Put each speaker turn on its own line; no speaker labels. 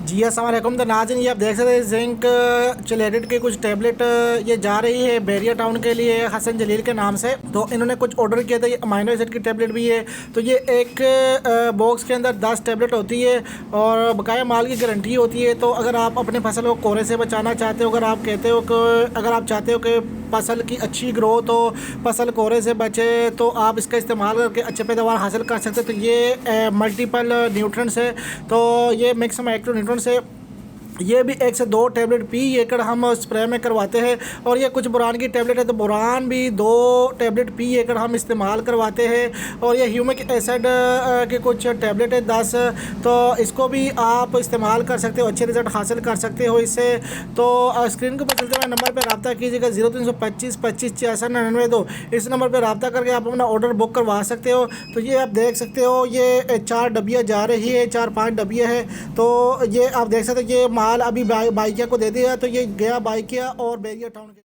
जी अस्सलाम वालेकुम। तो नाज़रीन ये आप देख सकते हैं जिंक चिलेटेड की कुछ टैबलेट ये जा रही है बैरिया टाउन के लिए हसन जलील के नाम से। तो इन्होंने कुछ ऑर्डर किया था। ये अमाइनो एसिड की टैबलेट भी है। तो ये एक बॉक्स के अंदर 10 टैबलेट होती है और बकाया माल की गारंटी होती है। तो अगर आप अपने फसल को कोरे से बचाना चाहते हो, अगर आप कहते हो कि अगर आप चाहते हो कि फसल की अच्छी ग्रोथ हो, फसल कोरे से बचे, तो आप इसका इस्तेमाल करके अच्छे पैदावार हासिल कर सकते हो। तो ये मल्टीपल न्यूट्रिएंट्स है। तो ये मिक्स माइक्रो न्यूट्रिएंट्स है। ये भी 1 से 2 टैबलेट पी एकड़ हम स्प्रे में करवाते हैं। और ये कुछ बुरान की टैबलेट है, तो बुरान भी 2 टैबलेट पी एकड़ हम इस्तेमाल करवाते हैं। और ये ह्यूमिक एसिड के कुछ टैबलेट है 10, तो इसको भी आप इस्तेमाल कर सकते हो, अच्छे रिजल्ट हासिल कर सकते हो इससे। तो स्क्रीन के ऊपर चलते हुए नंबर पर रब्ता कीजिएगा 0325 25 66 99 2। इस नंबर पर रब्ता करके आप अपना ऑर्डर बुक करवा सकते हो। तो ये आप देख सकते हो, ये 4 डब्बियाँ जा रही है, 4-5 डब्बियाँ है। तो ये आप देख सकते हो, ये माल अभी बाइकिया को दे दिया। तो ये गया बाइकिया और बैरिया टाउन के